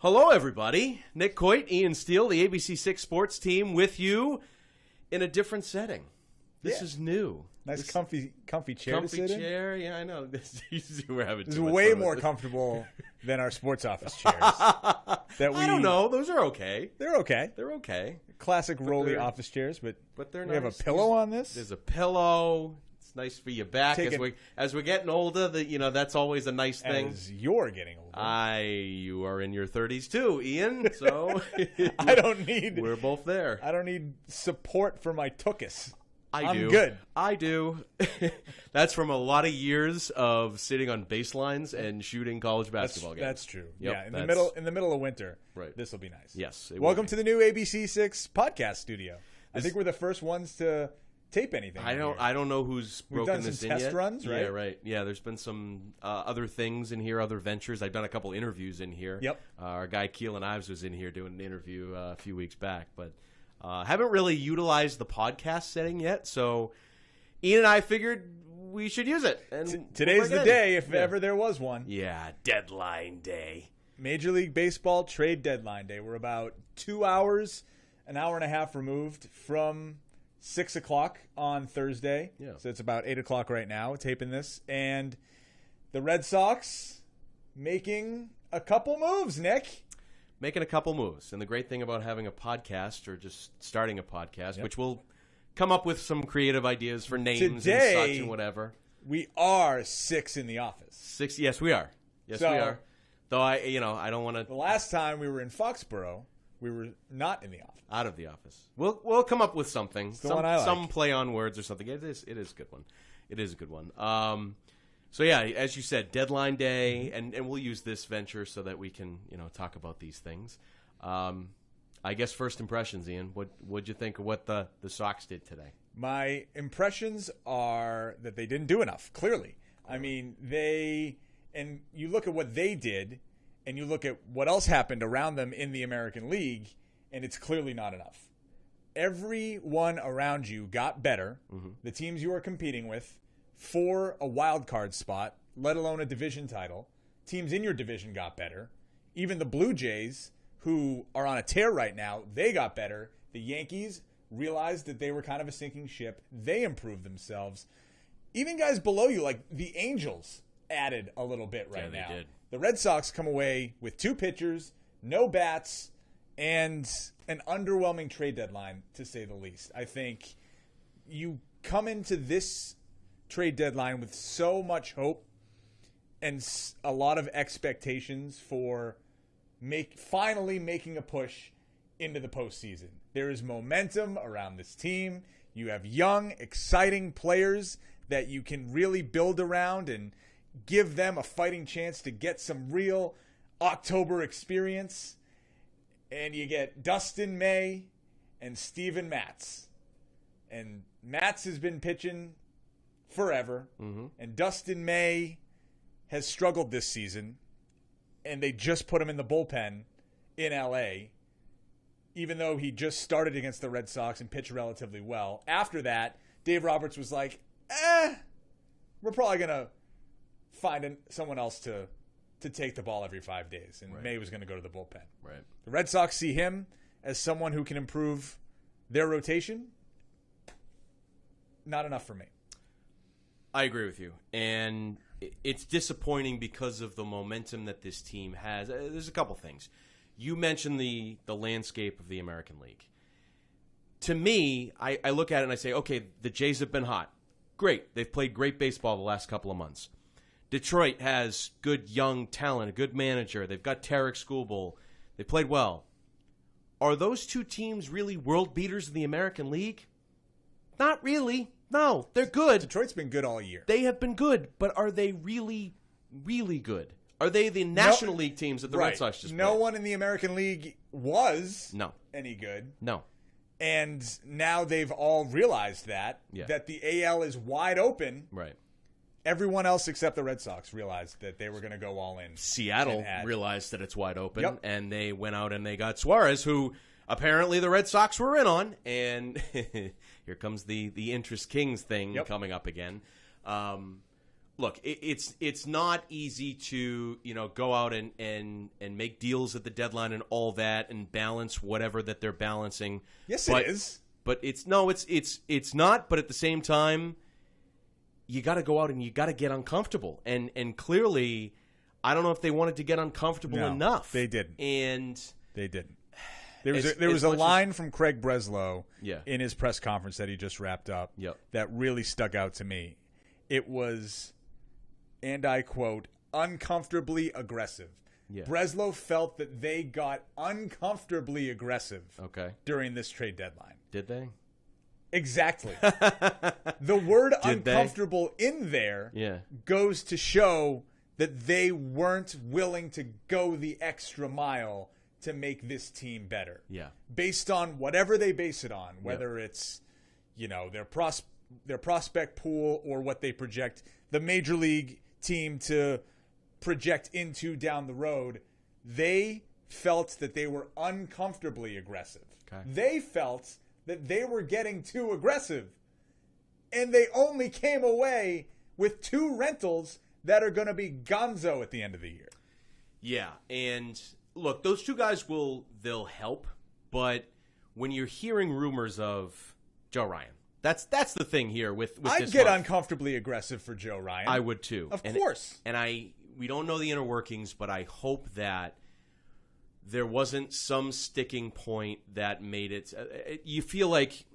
Hello, everybody. Nick Coit, Ian Steele, the ABC6 sports team with you in a different setting. This is new. Nice comfy chair to sit in. Comfy chair, yeah, I know. This is way more comfortable than our sports office chairs. I don't know. Those are okay. They're okay. They're okay. Classic rolly office chairs, but they're we nice. have a pillow on this. There's a pillow. It's nice for your back. As we're getting older, that's always a nice thing. As you're getting older. You are in your 30s too, Ian. So I don't need. We're both there. I don't need support for my tuchus. I'm good. I do. That's from a lot of years of sitting on baselines and shooting college basketball games. That's true. Yep, yeah, in the middle of winter. Right. This will be nice. Yes. Welcome to the new ABC6 podcast studio. I think we're the first ones to tape anything. I don't know who's broken this in yet. We've done some test runs, right? Yeah, right. Yeah, there's been some other things in here, other ventures. I've done a couple interviews in here. Yep. Our guy Keelan Ives was in here doing an interview a few weeks back, but haven't really utilized the podcast setting yet. So Ian and I figured we should use it. And today's the day, if ever there was one. Yeah, deadline day. Major League Baseball trade deadline day. We're about 2 hours, an hour and a half removed from 6 o'clock on Thursday. Yeah. So it's about 8 o'clock right now, taping this. And the Red Sox making a couple moves, Nick. Making a couple moves. And the great thing about having a podcast or just starting a podcast, which will come up with some creative ideas for names and such and whatever. We are 6 in the office. 6, yes, we are. Yes, we are. Though I don't want to. The last time we were in Foxborough, we were not in the office. Out of the office. We'll come up with something. Some play on words or something. It is a good one. It is a good one. So yeah, as you said, deadline day, and we'll use this venture so that we can talk about these things. I guess first impressions, Ian. What'd you think of what the Sox did today? My impressions are that they didn't do enough. Clearly, I mean and you look at what they did, and you look at what else happened around them in the American League, and it's clearly not enough. Everyone around you got better. Mm-hmm. The teams you are competing with for a wild card spot, let alone a division title. Teams in your division got better. Even the Blue Jays, who are on a tear right now, they got better. The Yankees realized that they were kind of a sinking ship. They improved themselves. Even guys below you, like the Angels, added a little bit now. They did. The Red Sox come away with 2 pitchers, no bats, and an underwhelming trade deadline, to say the least. I think you come into this trade deadline with so much hope and a lot of expectations for finally making a push into the postseason. There is momentum around this team. You have young, exciting players that you can really build around and give them a fighting chance to get some real October experience. And you get Dustin May and Steven Matz. And Matz has been pitching forever. Mm-hmm. And Dustin May has struggled this season. And they just put him in the bullpen in L.A., even though he just started against the Red Sox and pitched relatively well. After that, Dave Roberts was like, we're probably going to find someone else to take the ball every 5 days. And May was going to go to the bullpen. Right. The Red Sox see him as someone who can improve their rotation. Not enough for me. I agree with you. And it's disappointing because of the momentum that this team has. There's a couple things. You mentioned the landscape of the American League. To me, I look at it and I say, okay, the Jays have been hot. Great. They've played great baseball the last couple of months. Detroit has good young talent, a good manager. They've got Tarek Skubal. They played well. Are those two teams really world beaters in the American League? Not really. No, they're good. Detroit's been good all year. They have been good, but are they really, really good? Are they the National League teams that the Red Sox just played? No one in the American League was any good. No. And now they've all realized that the AL is wide open. Right. Everyone else except the Red Sox realized that they were going to go all in. Seattle realized that it's wide open, and they went out and they got Suarez, who apparently the Red Sox were in on. And here comes the interest kings thing coming up again. look, it's not easy to go out and make deals at the deadline and all that and balance whatever that they're balancing. Yes, it is. But it's not. But at the same time, you got to go out and you got to get uncomfortable. And clearly, I don't know if they wanted to get uncomfortable enough. They didn't. And they didn't. There was a line from Craig Breslow in his press conference that he just wrapped up that really stuck out to me. It was, and I quote, uncomfortably aggressive. Yeah. Breslow felt that they got uncomfortably aggressive during this trade deadline. Did they? Exactly. The word uncomfortable in there goes to show that they weren't willing to go the extra mile to make this team better. Yeah. Based on whatever they base it on, whether it's, their prospect pool or what they project the major league team to project into down the road, they felt that they were uncomfortably aggressive. Okay. They felt that they were getting too aggressive. And they only came away with 2 rentals that are going to be gonzo at the end of the year. Yeah, and look, those 2 guys they'll help, but when you're hearing rumors of Joe Ryan, that's the thing here with I'd this get month. Uncomfortably aggressive for Joe Ryan. I would too. Of course. And we don't know the inner workings, but I hope that there wasn't some sticking point that made it. You feel like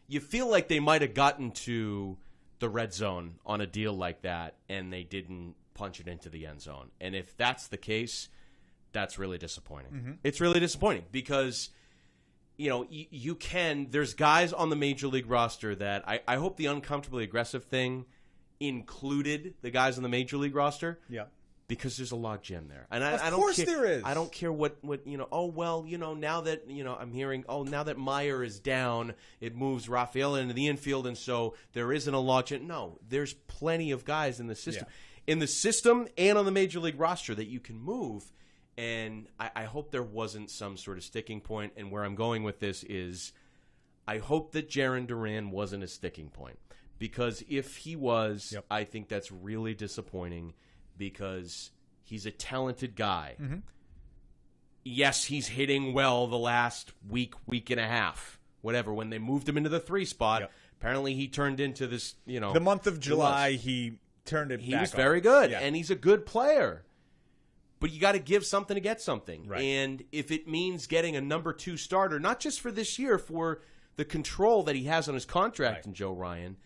they might have gotten to the red zone on a deal like that, and they didn't punch it into the end zone. And if that's the case, that's really disappointing. Mm-hmm. It's really disappointing because, there's guys on the major league roster that I hope the uncomfortably aggressive thing included the guys on the major league roster. Yeah. Because there's a log jam there. And I don't care, there is. I don't care what now that, I'm hearing, now that Meyer is down, it moves Rafael into the infield, and so there isn't a log jam. No, there's plenty of guys in the system. Yeah. In the system and on the major league roster that you can move. And I hope there wasn't some sort of sticking point. And where I'm going with this is I hope that Jarren Duran wasn't a sticking point. Because if he was, I think that's really disappointing because he's a talented guy. Mm-hmm. Yes, he's hitting well the last week and a half, whatever. When they moved him into the 3 spot, apparently he turned into this, The month of July, he turned it back. He was very good, and he's a good player. But you got to give something to get something. Right. And if it means getting a number 2 starter, not just for this year, for the control that he has on his contract in Joe Ryan,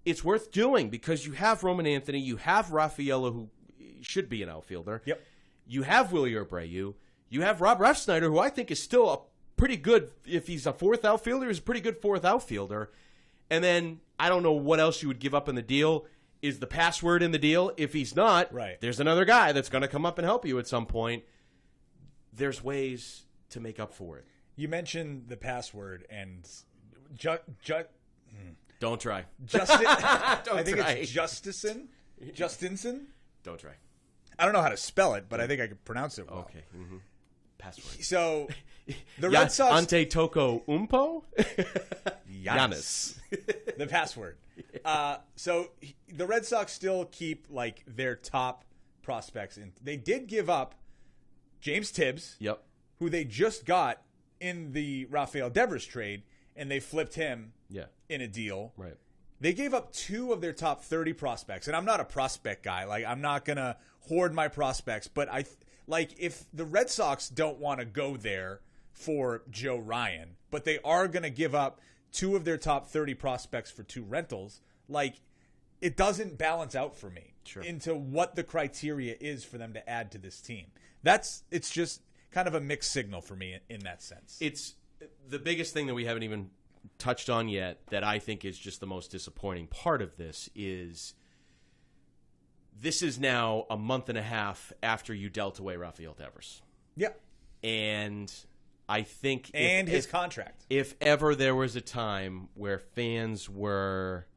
it's worth doing because you have Roman Anthony, you have Raffaello, who should be an outfielder. Yep. You have Willie Abreu. You have Rob Refsnyder, who I think is still a pretty good, if he's a 4th outfielder, he's a pretty good 4th outfielder. And then I don't know what else you would give up in the deal. Is the password in the deal? If he's not, there's another guy that's going to come up and help you at some point. There's ways to make up for it. You mentioned the password, and don't try. Justin, don't I think try. it's Justinson. Don't try. I don't know how to spell it, but I think I can pronounce it well. Okay. Mm-hmm. Password. So the Red Sox. Ante Toko Umpo? Giannis. The password. So the Red Sox still keep their top prospects in. They did give up James Tibbs, who they just got in the Rafael Devers trade, and they flipped him in a deal. Right. They gave up 2 of their top 30 prospects, and I'm not a prospect guy. I'm not gonna hoard my prospects, but if the Red Sox don't want to go there for Joe Ryan, but they are gonna give up 2 of their top 30 prospects for 2 rentals, it doesn't balance out for me into what the criteria is for them to add to this team. It's just kind of a mixed signal for me in that sense. It's the biggest thing that we haven't even touched on yet that I think is just the most disappointing part of this is now a month and a half after you dealt away Rafael Devers. Yeah. And I think his contract. If ever there was a time where fans were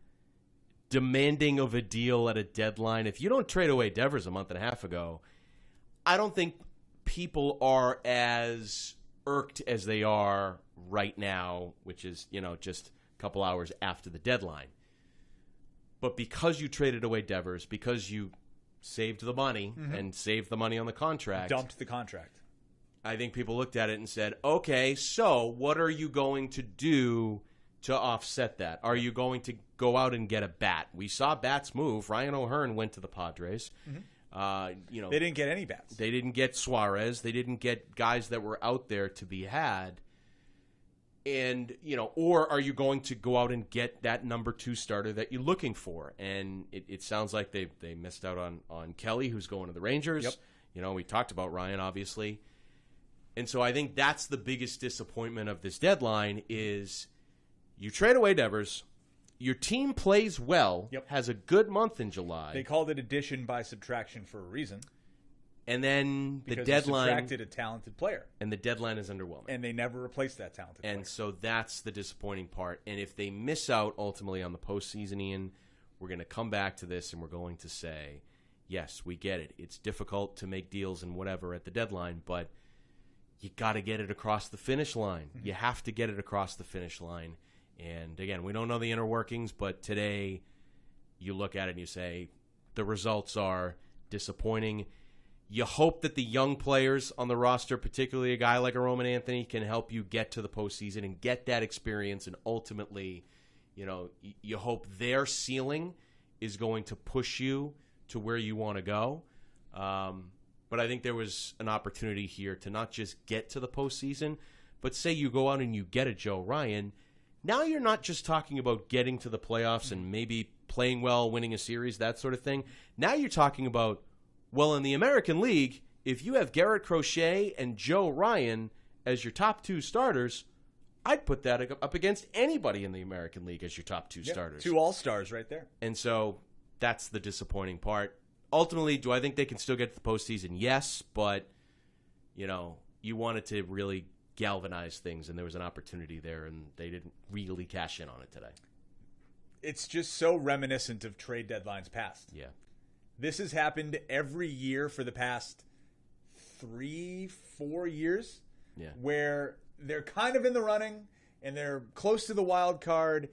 demanding of a deal at a deadline, if you don't trade away Devers a month and a half ago, I don't think people are as irked as they are right now, which is, just a couple hours after the deadline. But because you traded away Devers, because you saved the money and saved the money on the contract. Dumped the contract. I think people looked at it and said, okay, so what are you going to do to offset that? Are you going to go out and get a bat? We saw bats move. Ryan O'Hearn went to the Padres. They didn't get any bats. They didn't get Suarez. They didn't get guys that were out there to be had. And, or are you going to go out and get that number 2 starter that you're looking for? And it sounds like they missed out on Kelly, who's going to the Rangers. Yep. We talked about Ryan, obviously. And so I think that's the biggest disappointment of this deadline is you trade away Devers, your team plays well, has a good month in July. They called it addition by subtraction for a reason. And then because the deadline they subtracted a talented player. And the deadline is underwhelming. And they never replaced that talented player. And so that's the disappointing part. And if they miss out ultimately on the postseason, Ian, we're going to come back to this and we're going to say, yes, we get it. It's difficult to make deals and whatever at the deadline, but you got to get it across the finish line. You have to get it across the finish line. And again, we don't know the inner workings, but today you look at it and you say the results are disappointing. You hope that the young players on the roster, particularly a guy like a Roman Anthony, can help you get to the postseason and get that experience. And ultimately, you hope their ceiling is going to push you to where you want to go. But I think there was an opportunity here to not just get to the postseason, but say you go out and you get a Joe Ryan. Now you're not just talking about getting to the playoffs and maybe playing well, winning a series, that sort of thing. Now you're talking about, well, in the American League, if you have Garrett Crochet and Joe Ryan as your top 2 starters, I'd put that up against anybody in the American League as your top 2 starters. 2 all-stars right there. And so that's the disappointing part. Ultimately, do I think they can still get to the postseason? Yes, but, you wanted to really galvanize things, and there was an opportunity there, and they didn't really cash in on it today. It's just so reminiscent of trade deadlines past. Yeah. This has happened every year for the past 3-4 years, where they're kind of in the running, and they're close to the wild card,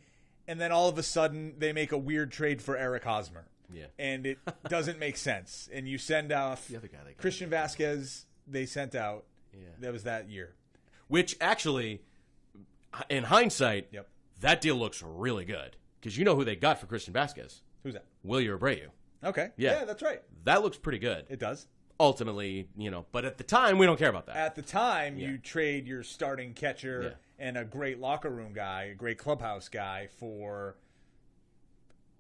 and then all of a sudden they make a weird trade for Eric Hosmer. Yeah. And it doesn't make sense. And you send off the other guy they got. Christian Vasquez, they sent out. Yeah. That was that year. Which actually, in hindsight, that deal looks really good. Because you know who they got for Christian Vasquez. Who's that? Wilyer Abreu. Okay. Yeah, that's right. That looks pretty good. It does. Ultimately, but at the time, we don't care about that. At the time, you trade your starting catcher and a great locker room guy, a great clubhouse guy for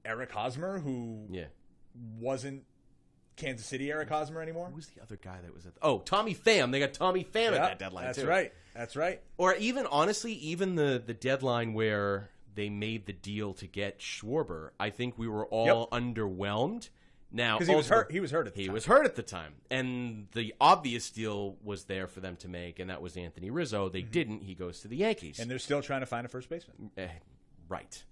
Eric Hosmer, who wasn't Kansas City Eric Hosmer anymore. Who was the other guy that was at Tommy Pham. They got Tommy Pham at that deadline, that's too. That's right. Or even, honestly, even the deadline where they made the deal to get Schwarber, I think we were all underwhelmed. Now, because he was hurt. He was hurt at the time. And the obvious deal was there for them to make, and that was Anthony Rizzo. They didn't. He goes to the Yankees. And they're still trying to find a first baseman. Right.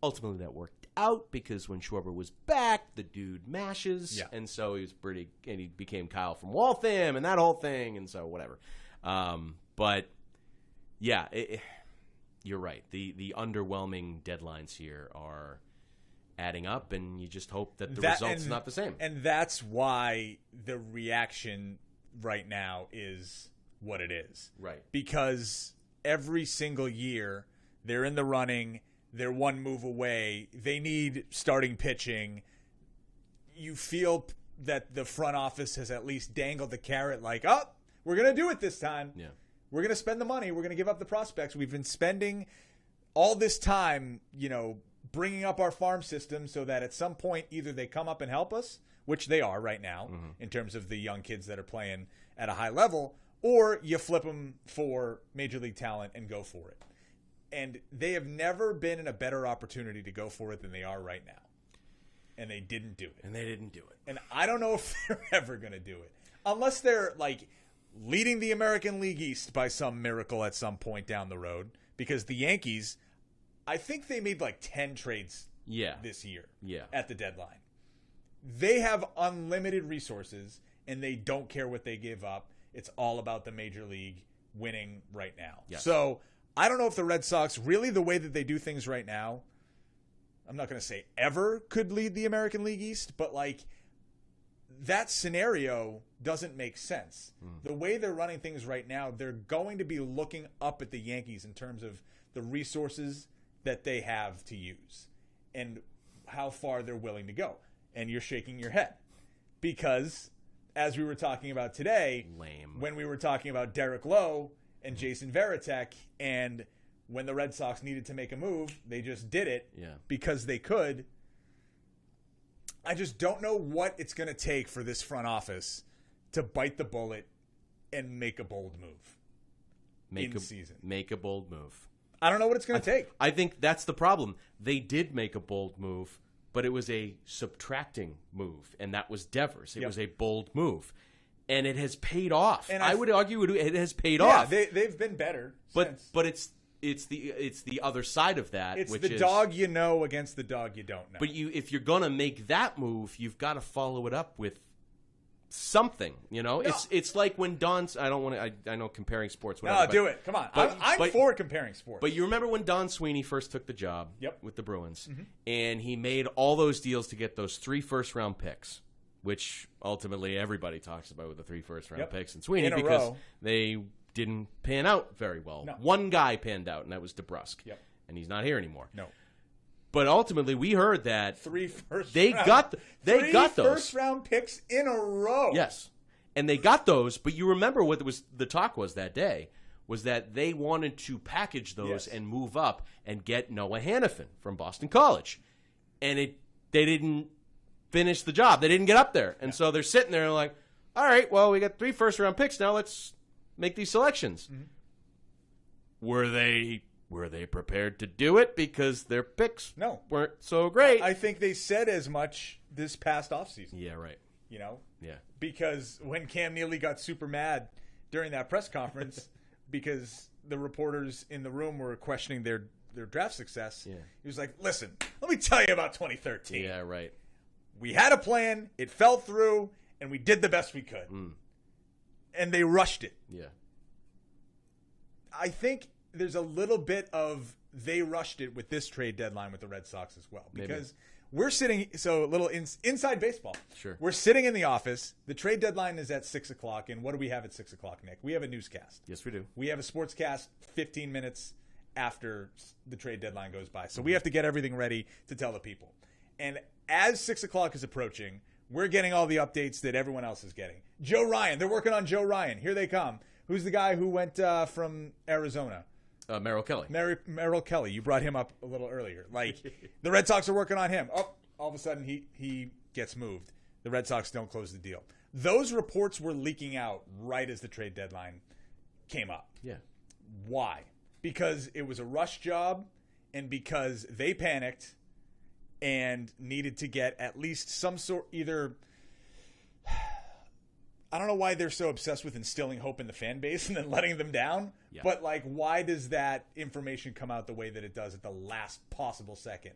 Ultimately, that worked out because when Schwarber was back, the dude mashes. And so he was and he became Kyle from Waltham and that whole thing. And so whatever. But, yeah, you're right. The underwhelming deadlines here are adding up, and you just hope that the result's not the same. And that's why the reaction right now is what it is. Right. Because every single year they're in the running, they're one move away, they need starting pitching. You feel that the front office has at least dangled the carrot like, we're going to do it this time. Yeah. We're going to spend the money. We're going to give up the prospects. We've been spending all this time, bringing up our farm system so that at some point either they come up and help us, which they are right now in terms of the young kids that are playing at a high level, or you flip them for major league talent and go for it. And they have never been in a better opportunity to go for it than they are right now. And they didn't do it. And I don't know if they're ever going to do it. Unless they're like leading the American League East by some miracle at some point down the road. Because the Yankees, I think they made like 10 trades this year at the deadline. They have unlimited resources, and they don't care what they give up. It's all about the major league winning right now. Yes. So I don't know if the Red Sox, really the way that they do things right now, I'm not going to say ever could lead the American League East, but like that scenario doesn't make sense. The way they're running things right now, they're going to be looking up at the Yankees in terms of the resources that they have to use and how far they're willing to go. And you're shaking your head because, as we were talking about today, when we were talking about Derek Lowe and Jason Varitek, and when the Red Sox needed to make a move, they just did it because they could. I just don't know what it's going to take for this front office to bite the bullet and make a bold move in season. Make a bold move. I don't know what it's going to take. I think that's the problem. They did make a bold move, but it was a subtracting move, and that was Devers. It was a bold move, and it has paid off. And I would argue it has paid off. Yeah, they've been better since. But it's the other side of that. It's the dog you know against the dog you don't know. But if you're going to make that move, you've got to follow it up with something. No. It's like when Don's. I don't want to. I know comparing sports. Whatever, no, do it. Come on. I'm for comparing sports. But you remember when Don Sweeney first took the job with the Bruins, and he made all those deals to get those 3 first-round picks, which ultimately everybody talks about with the 3 first-round picks in Sweeney because they didn't pan out very well. No. One guy panned out, and that was DeBrusque. Yep. And he's not here anymore. No. But ultimately, we heard that 3 first they round. got those 3 first-round picks in a row. Yes, and they got those. But you remember what the talk was that day was that they wanted to package those and move up and get Noah Hannafin from Boston College, and they didn't finish the job. They didn't get up there, and so they're sitting there like, all right, well, we got 3 first-round picks now. Let's make these selections. Were they prepared to do it because their picks weren't so great? I think they said as much this past offseason. Yeah, right. Yeah. Because when Cam Neely got super mad during that press conference because the reporters in the room were questioning their draft success, he was like, listen, let me tell you about 2013. Yeah, right. We had a plan, it fell through, and we did the best we could. And they rushed it. Yeah. I think there's a little bit of they rushed it with this trade deadline with the Red Sox as well. Because we're sitting, so a little inside baseball. Sure. We're sitting in the office. The trade deadline is at 6 o'clock. And what do we have at 6 o'clock, Nick? We have a newscast. Yes, we do. We have a sportscast 15 minutes after the trade deadline goes by. So we have to get everything ready to tell the people. And as 6 o'clock is approaching, we're getting all the updates that everyone else is getting. Joe Ryan. They're working on Joe Ryan. Here they come. Who's the guy who went from Arizona? Merrill Kelly. Merrill Kelly. You brought him up a little earlier. Like, the Red Sox are working on him. Oh, all of a sudden he gets moved. The Red Sox don't close the deal. Those reports were leaking out right as the trade deadline came up. Yeah. Why? Because it was a rush job and because they panicked and needed to get at least some sort, either, I don't know why they're so obsessed with instilling hope in the fan base and then letting them down, but like, why does that information come out the way that it does at the last possible second?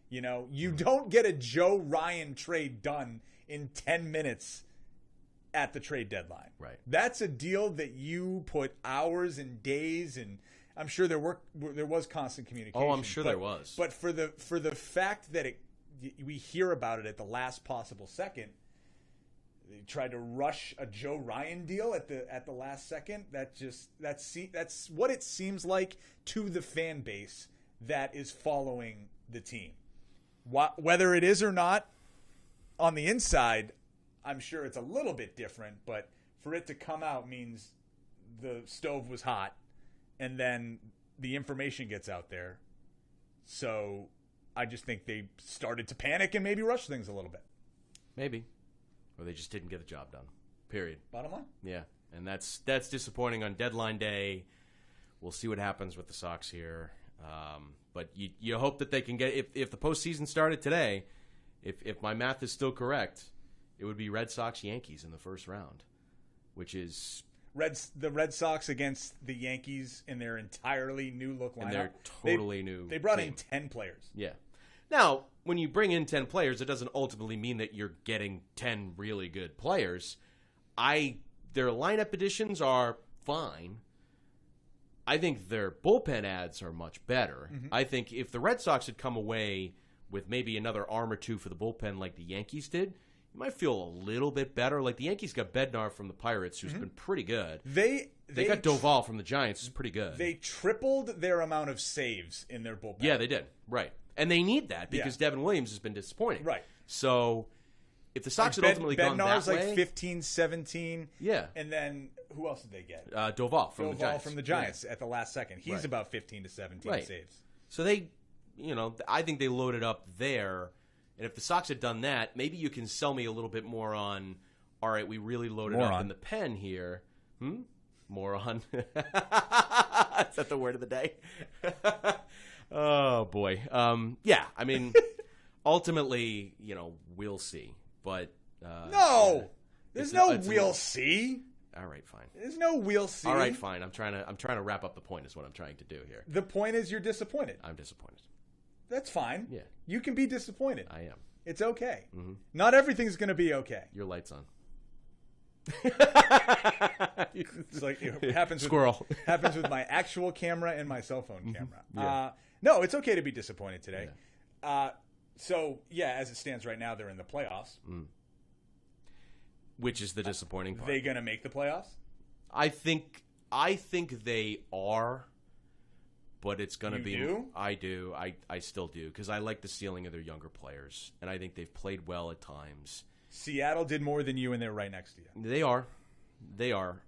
You don't get a Joe Ryan trade done in 10 minutes at the trade deadline. Right. That's a deal that you put hours and days, and I'm sure there was constant communication. Oh, I'm sure there was. But for the fact that we hear about it at the last possible second, they tried to rush a Joe Ryan deal at the last second. That's what it seems like to the fan base that is following the team. Whether it is or not, on the inside, I'm sure it's a little bit different. But for it to come out means the stove was hot, and then the information gets out there. So I just think they started to panic and maybe rush things a little bit. Maybe. Or they just didn't get the job done. Period. Bottom line. Yeah, and that's disappointing on deadline day. We'll see what happens with the Sox here. But you hope that they can get – if the postseason started today, if my math is still correct, it would be Red Sox-Yankees in the first round, which is – the Red Sox against the Yankees in their entirely new look lineup. And they're totally new. They brought in 10 players. Yeah. Now, when you bring in 10 players, it doesn't ultimately mean that you're getting 10 really good players. Their lineup additions are fine. I think their bullpen ads are much better. Mm-hmm. I think if the Red Sox had come away with maybe another arm or two for the bullpen like the Yankees did, you might feel a little bit better. Like the Yankees got Bednar from the Pirates, who's been pretty good. They got Doval from the Giants, who's pretty good. They tripled their amount of saves in their bullpen. Yeah, they did. Right. And they need that because Devin Williams has been disappointing. Right. So if the Sox had ultimately gone that way. Bednar's like 15, 17. Yeah. And then who else did they get? Doval from the Giants. From the Giants at the last second. He's about 15 to 17 saves. So they, I think they loaded up there. And if the Sox had done that, maybe you can sell me a little bit more on, all right, we really loaded up in the pen here. Moron. Is that the word of the day? Oh, boy. Yeah, I mean, ultimately, we'll see. But no, there's no we'll see. All right, fine. There's no we'll see. All right, fine. I'm trying to wrap up the point. Is what I'm trying to do here. The point is you're disappointed. I'm disappointed. That's fine. Yeah, you can be disappointed. I am. It's okay. Mm-hmm. Not everything's going to be okay. Your light's on. It's like it happens. Squirrel happens with my actual camera and my cell phone camera. Yeah. No, it's okay to be disappointed today. Yeah. So as it stands right now, they're in the playoffs. Which is the disappointing part. Are they going to make the playoffs? I think they are, but it's going to be. Do? I do. I still do because I like the ceiling of their younger players, and I think they've played well at times. Seattle did more than you, and they're right next to you. They are.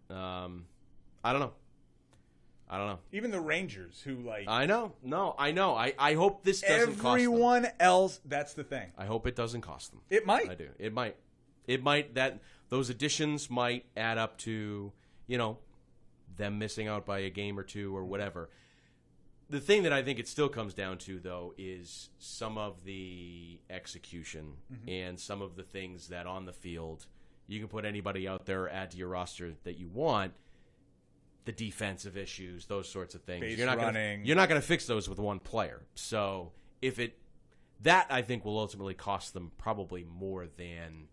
I don't know. Even the Rangers, who I know. No, I know. I hope this doesn't cost them. Everyone else, that's the thing. I hope it doesn't cost them. It might. I do. It might. That those additions might add up to, them missing out by a game or two or whatever. The thing that I think it still comes down to, though, is some of the execution and some of the things that on the field you can put anybody out there, add to your roster that you want. The defensive issues, those sorts of things. You're not going to fix those with one player. So that I think will ultimately cost them probably more than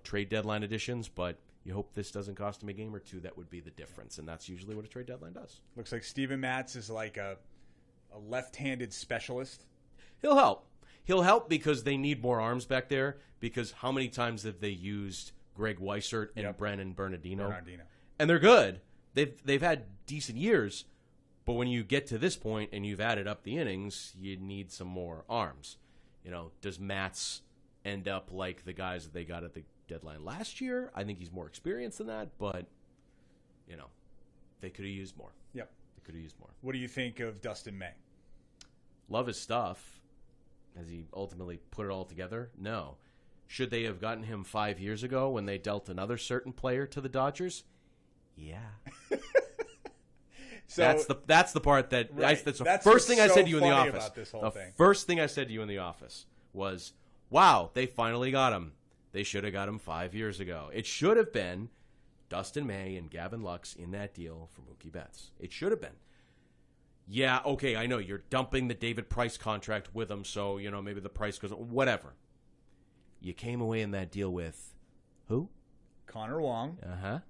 trade deadline additions. But you hope this doesn't cost them a game or two. That would be the difference, and that's usually what a trade deadline does. Looks like Steven Matz is like a left-handed specialist. He'll help. He'll help because they need more arms back there. Because how many times have they used Greg Weissert and Brennan Bernardino? And they're good. They've had decent years, but when you get to this point and you've added up the innings, you need some more arms. Does Matz end up like the guys that they got at the deadline last year? I think he's more experienced than that, but they could have used more. Yep, they could have used more. What do you think of Dustin May? Love his stuff. Has he ultimately put it all together? No. Should they have gotten him 5 years ago when they dealt another certain player to the Dodgers? Yeah. So that's the part that that's the first thing I said to you in the office. The first thing I said to you in the office was, "Wow, they finally got him. They should have got him 5 years ago. It should have been Dustin May and Gavin Lux in that deal for Mookie Betts. It should have been." Yeah, okay, I know you're dumping the David Price contract with him, so maybe the price goes whatever. You came away in that deal with who? Connor Wong. Uh-huh.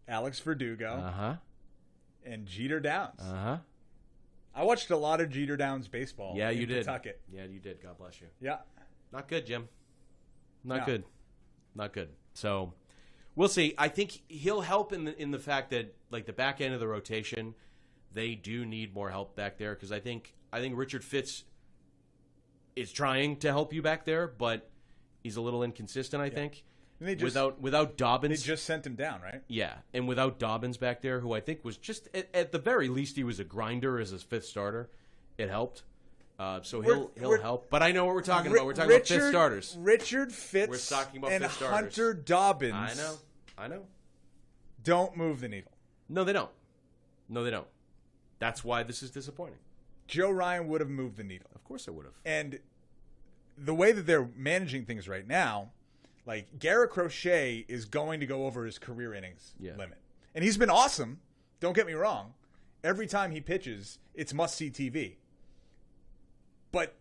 Alex Verdugo. Uh-huh. And Jeter Downs. Uh-huh. I watched a lot of Jeter Downs baseball. Yeah, you did. Pawtucket. Yeah, you did. God bless you. Yeah. Not good, Jim. Not good. Not good. So, we'll see. I think he'll help in the fact that like the back end of the rotation, they do need more help back there because I think Richard Fitz is trying to help you back there, but he's a little inconsistent, I think. And without Dobbins. They just sent him down, right? Yeah, and without Dobbins back there, who I think was just, at the very least, he was a grinder as his fifth starter. It helped. So he'll help. But I know what we're talking about. We're talking about fifth starters. Richard Fitz we're talking about and fifth starters. Hunter Dobbins. I know. Don't move the needle. No, they don't. That's why this is disappointing. Joe Ryan would have moved the needle. Of course it would have. And the way that they're managing things right now, like Garrett Crochet is going to go over his career innings limit. And he's been awesome. Don't get me wrong. Every time he pitches, it's must-see TV. But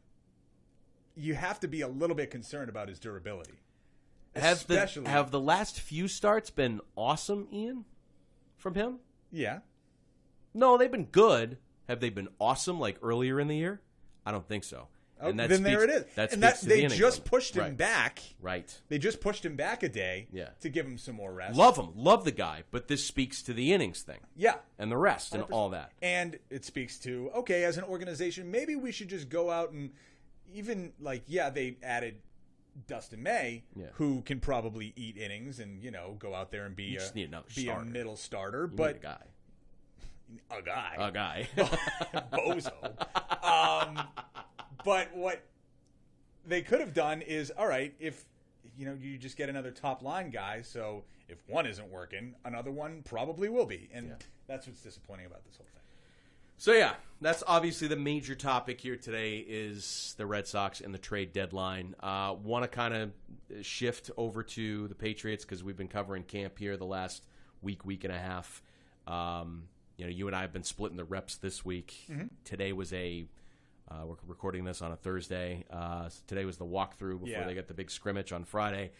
you have to be a little bit concerned about his durability. Have the last few starts been awesome, Ian, from him? Yeah. No, they've been good. Have they been awesome like earlier in the year? I don't think so. Oh, And that then there it is. That and speaks to the they innings just limit. pushed him Right. back. Right. They just pushed him back a day Yeah. to give him some more rest. Love him. Love the guy. But this speaks to the innings thing. Yeah. And the rest and 100%. all that. And it speaks to, okay, as an organization, maybe we should just go out and even, like, yeah, they added Dustin May, who can probably eat innings and, go out there and be a middle starter. You but need a guy. A guy. Bozo. But what they could have done is, all right, if you just get another top line guy, so if one isn't working, another one probably will be. And that's what's disappointing about this whole thing. So, yeah, that's obviously the major topic here today is the Red Sox and the trade deadline. Want to kind of shift over to the Patriots because we've been covering camp here the last week and a half. You and I have been splitting the reps this week. Mm-hmm. Today was we're recording this on a Thursday. So today was the walkthrough before they got the big scrimmage on Friday.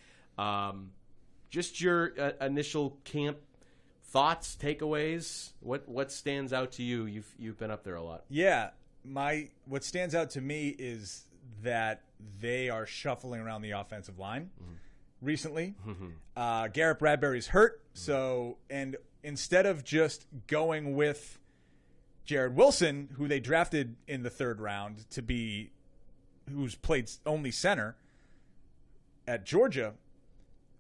Just your initial camp thoughts, takeaways. What stands out to you? You've been up there a lot. Yeah, what stands out to me is that they are shuffling around the offensive line recently. Mm-hmm. Garrett Bradbury's hurt, and instead of just going with Jared Wilson, who they drafted in the third round who's played only center at Georgia,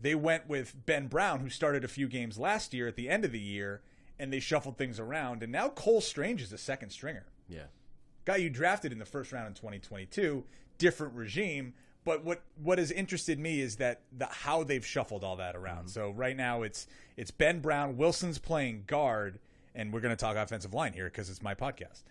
they went with Ben Brown, who started a few games last year at the end of the year, and they shuffled things around. And now Cole Strange is a second stringer. Yeah. Guy you drafted in the first round in 2022, different regime. But what has interested me is that how they've shuffled all that around. Mm-hmm. So right now it's Ben Brown, Wilson's playing guard, and we're going to talk offensive line here because it's my podcast.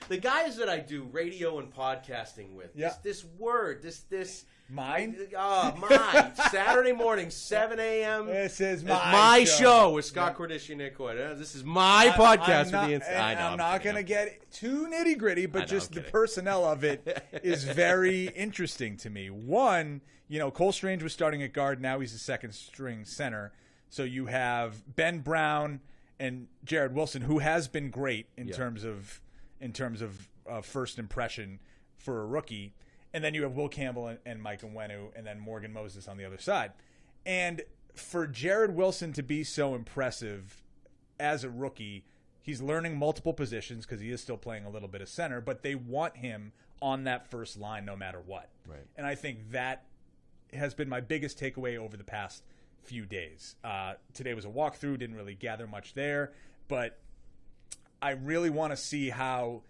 The guys that I do radio and podcasting with, this word, this mine? Mine. Saturday morning, 7 a.m. This is my show with Scott Cordisci, Nick Coy. This is my podcast with the inside. I'm not going to get too nitty gritty, but just the personnel of it is very interesting to me. One, Cole Strange was starting at guard. Now he's a second string center. So you have Ben Brown and Jared Wilson, who has been great in terms of first impression for a rookie. And then you have Will Campbell and Mike Onwenu, and then Morgan Moses on the other side. And for Jared Wilson to be so impressive as a rookie, he's learning multiple positions because he is still playing a little bit of center, but they want him on that first line no matter what. Right. And I think that has been my biggest takeaway over the past few days. Today was a walkthrough, didn't really gather much there, but I really want to see how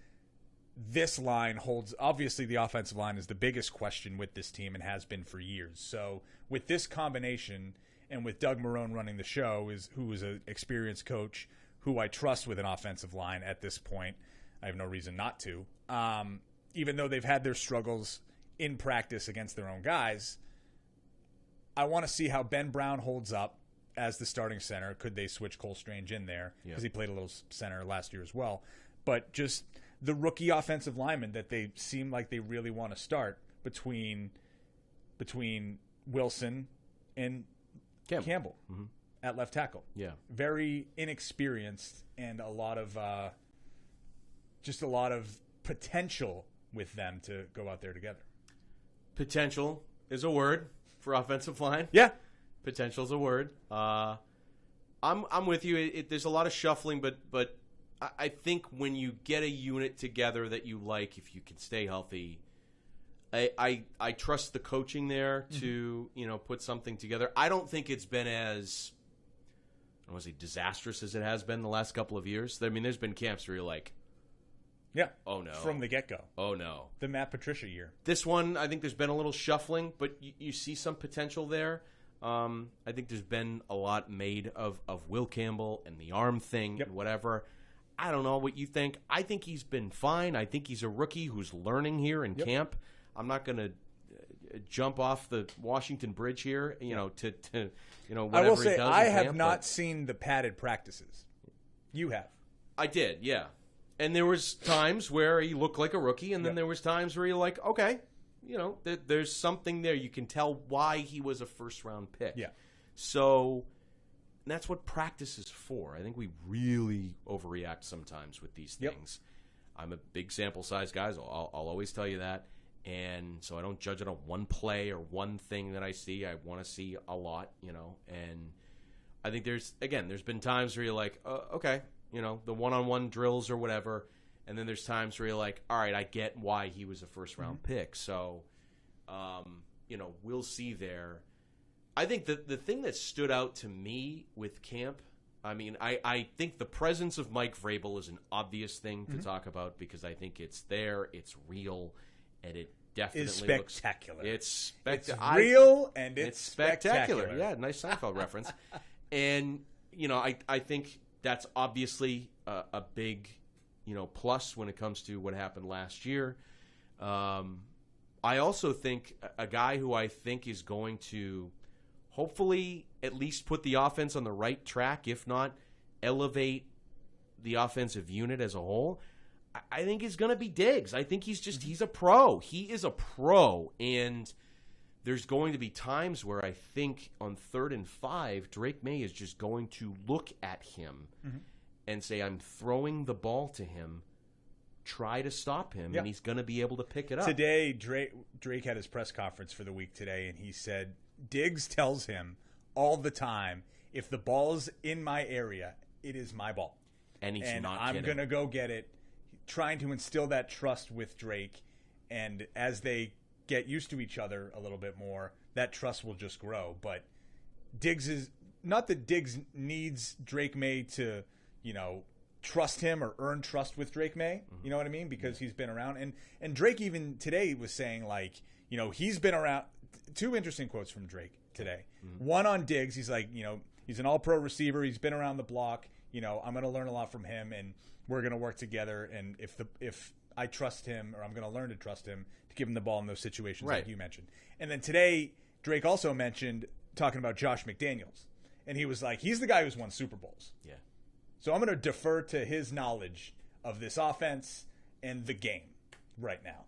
this line holds. Obviously, the offensive line is the biggest question with this team and has been for years. So with this combination and with Doug Marrone running the show, who is an experienced coach who I trust with an offensive line at this point, I have no reason not to. Even though they've had their struggles in practice against their own guys, I want to see how Ben Brown holds up as the starting center. Could they switch Cole Strange in there? Because he played a little center last year as well. But just the rookie offensive lineman that they seem like they really want to start between Wilson and Campbell at left tackle. Yeah. Very inexperienced and a lot of potential with them to go out there together. Potential is a word for offensive line. Yeah. Potential is a word. I'm with you. There's a lot of shuffling, but I think when you get a unit together that you like, if you can stay healthy, I trust the coaching there to put something together. I don't think it's been as I don't want to say disastrous as it has been the last couple of years. I mean, there's been camps where you're like, oh no, from the get-go. Oh no, the Matt Patricia year. This one, I think there's been a little shuffling, but you see some potential there. I think there's been a lot made of Will Campbell and the arm thing and whatever. I don't know what you think. I think he's been fine. I think he's a rookie who's learning here in camp. I'm not going to jump off the Washington Bridge here, to whatever I will he say does I in have camp, not seen the padded practices. You have. I did, yeah. And there was times where he looked like a rookie, and then there was times where you're like, okay, there's something there. You can tell why he was a first-round pick. Yeah. So that's what practice is for. I think we really overreact sometimes with these things. I'm a big sample size guy, so I'll always tell you that. And so I don't judge it on one play or one thing that I see. I want to see a lot, and I think there's been times where you're like, okay, the one-on-one drills or whatever, and then there's times where you're like, all right, I get why he was a first-round pick. So, we'll see there. I think the thing that stood out to me with camp, I mean, I think the presence of Mike Vrabel is an obvious thing to talk about because I think it's there, it's real, and it definitely looks spectacular. It's real and it's spectacular. Yeah, nice Seinfeld reference. And I think that's obviously a big plus when it comes to what happened last year. I also think a guy who I think is going to hopefully at least put the offense on the right track, if not elevate the offensive unit as a whole, I think is going to be Diggs. I think he's a pro. He is a pro, and there's going to be times where I think on 3rd and 5, Drake May is just going to look at him and say, I'm throwing the ball to him. Try to stop him, and he's going to be able to pick it up. Today, Drake had his press conference for the week today, and he said Diggs tells him all the time, if the ball's in my area, it is my ball. And I'm going to go get it. Trying to instill that trust with Drake, and as they get used to each other a little bit more, that trust will just grow. But Diggs is not that Diggs needs Drake May to, trust him or earn trust with Drake May. You know what I mean? Because he's been around, and Drake even today was saying he's been around. 2 interesting quotes from Drake today. One on Diggs, he's like, he's an all-pro receiver. He's been around the block. I'm going to learn a lot from him, and we're going to work together. And if I trust him, or I'm going to learn to trust him to give him the ball in those situations like you mentioned. And then today, Drake also mentioned talking about Josh McDaniels. And he was like, he's the guy who's won Super Bowls. Yeah. So I'm going to defer to his knowledge of this offense and the game right now.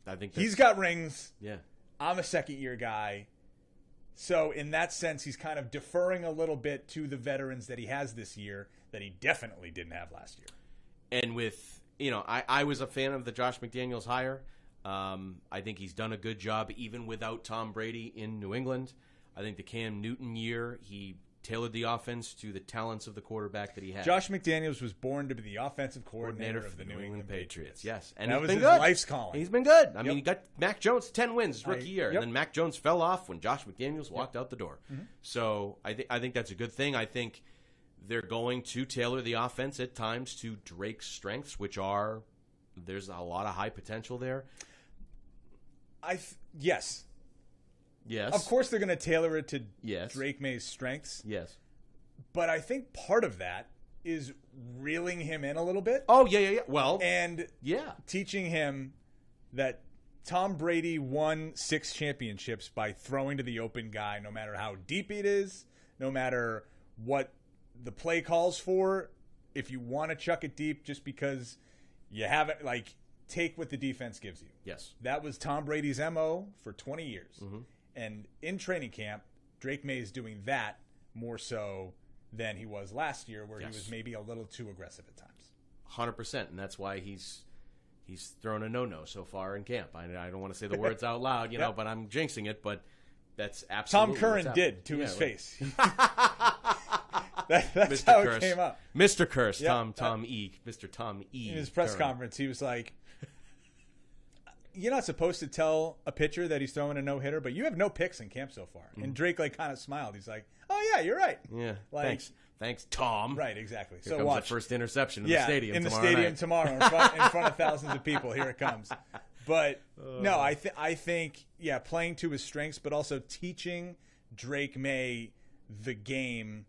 I think he's got rings. Yeah. I'm a second-year guy. So in that sense, he's kind of deferring a little bit to the veterans that he has this year that he definitely didn't have last year. And with, I was a fan of the Josh McDaniels hire. I think he's done a good job even without Tom Brady in New England. I think the Cam Newton year, he tailored the offense to the talents of the quarterback that he had. Josh McDaniels was born to be the offensive coordinator of the New England Patriots. Yes. And that was his life's calling. He's been good. I mean, he got Mac Jones 10 wins his rookie year, and then Mac Jones fell off when Josh McDaniels walked out the door. So I think that's a good thing. I think they're going to tailor the offense at times to Drake's strengths, which are there's a lot of high potential there. Yes. Yes. Of course they're going to tailor it to yes. Drake May's strengths. Yes. But I think part of that is reeling him in a little bit. Oh, yeah. Well, and teaching him that Tom Brady won 6 championships by throwing to the open guy, no matter how deep it is, no matter what the play calls for. If you want to chuck it deep just because you haven't, take what the defense gives you. Yes. That was Tom Brady's MO for 20 years. And in training camp, Drake May is doing that more so than he was last year, where he was maybe a little too aggressive at times. 100%, and that's why he's thrown a no-no so far in camp. I don't want to say the words out loud, but I'm jinxing it, but that's absolutely Tom Curran did to his face. That's Mr. how Curse. it came up. Mr. Curse, Tom E. Mr. Tom E. In his press Curran. conference, he was like, you're not supposed to tell a pitcher that he's throwing a no-hitter, but you have no picks in camp so far. And Drake kind of smiled. He's like, oh, yeah, you're right. Yeah, thanks, Tom. Right, exactly. Here so comes watch. the first interception in the stadium in the tomorrow stadium night. tomorrow in front of thousands of people. Here it comes. But, no, I think, playing to his strengths, but also teaching Drake May the game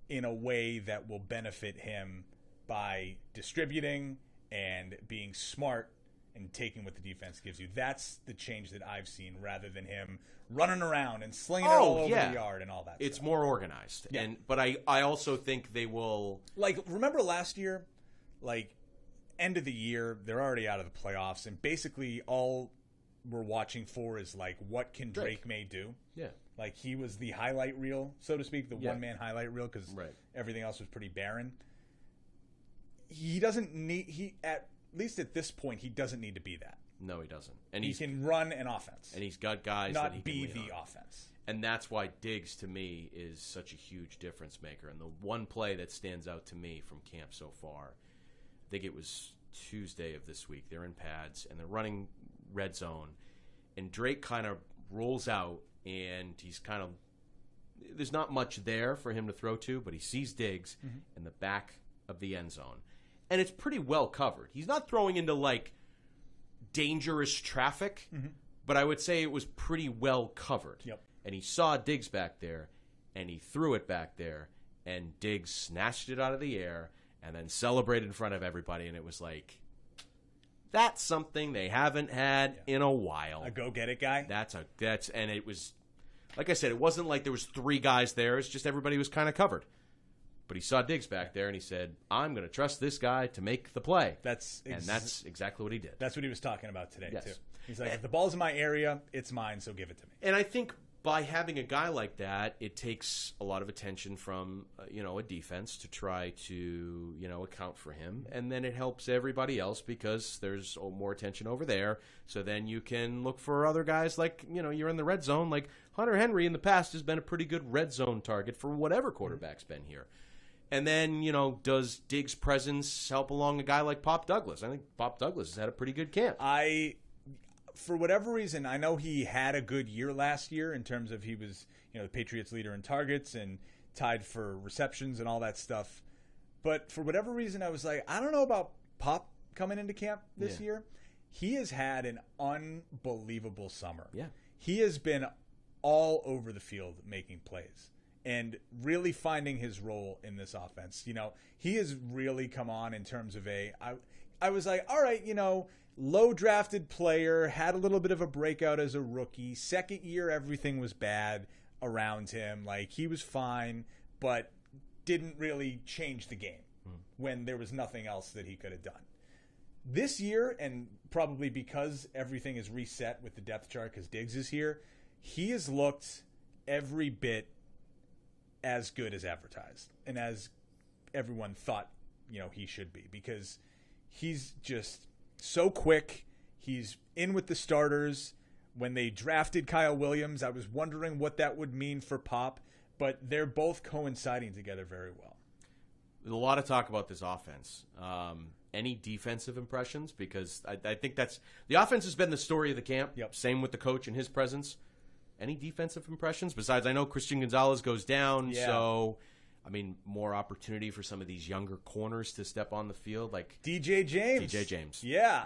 in a way that will benefit him by distributing and being smart and taking what the defense gives you. That's the change that I've seen, rather than him running around and slinging it all over the yard and all that It's stuff. more organized. Yeah. But I also think they will... remember last year? End of the year, they're already out of the playoffs, and basically all we're watching for is, what can Drake May do? Yeah. He was the highlight reel, so to speak, the one-man highlight reel, because everything else was pretty barren. He doesn't need... least at this point, he doesn't need to be that. No, he doesn't. And he can run an offense. And he's got guys not that he be can lean the on. offense. And that's why Diggs, to me, is such a huge difference maker. And the one play that stands out to me from camp so far, I think it was Tuesday of this week. They're in pads, and they're running red zone. And Drake kind of rolls out, and he's kind of – there's not much there for him to throw to, but he sees Diggs in the back of the end zone. And it's pretty well covered. He's not throwing into, like, dangerous traffic, but I would say it was pretty well covered. Yep. And he saw Diggs back there, and he threw it back there, and Diggs snatched it out of the air and then celebrated in front of everybody, and it was like, that's something they haven't had in a while. A go-get-it guy? And it was, like I said, it wasn't like there was 3 guys there. It's just everybody was kind of covered. But he saw Diggs back there, and he said, I'm going to trust this guy to make the play. That's exactly what he did. That's what he was talking about today, yes. too. He's like, if the ball's in my area, it's mine, so give it to me. And I think by having a guy like that, it takes a lot of attention from a defense to try to account for him, and then it helps everybody else because there's more attention over there. So then you can look for other guys like you're in the red zone. Like Hunter Henry in the past has been a pretty good red zone target for whatever quarterback's been here. And then does Diggs' presence help along a guy like Pop Douglas? I think Pop Douglas has had a pretty good camp. For whatever reason, I know he had a good year last year in terms of he was, the Patriots leader in targets and tied for receptions and all that stuff. But for whatever reason, I was like, I don't know about Pop coming into camp this year. He has had an unbelievable summer. Yeah. He has been all over the field making plays and really finding his role in this offense. He has really come on in terms of I was like, all right, low drafted player, had a little bit of a breakout as a rookie. Second year, everything was bad around him. Like, he was fine, but didn't really change the game when there was nothing else that he could have done. This year, and probably because everything is reset with the depth chart because Diggs is here, he has looked every bit as good as advertised and as everyone thought, he should be, because he's just so quick. He's in with the starters. When they drafted Kyle Williams, I was wondering what that would mean for Pop, but they're both coinciding together very well. There's a lot of talk about this offense. Any defensive impressions? Because I think that's the offense has been the story of the camp. Yep. Same with the coach and his presence. Any defensive impressions? Besides, I know Christian Gonzalez goes down, so more opportunity for some of these younger corners to step on the field, like DJ James. Yeah.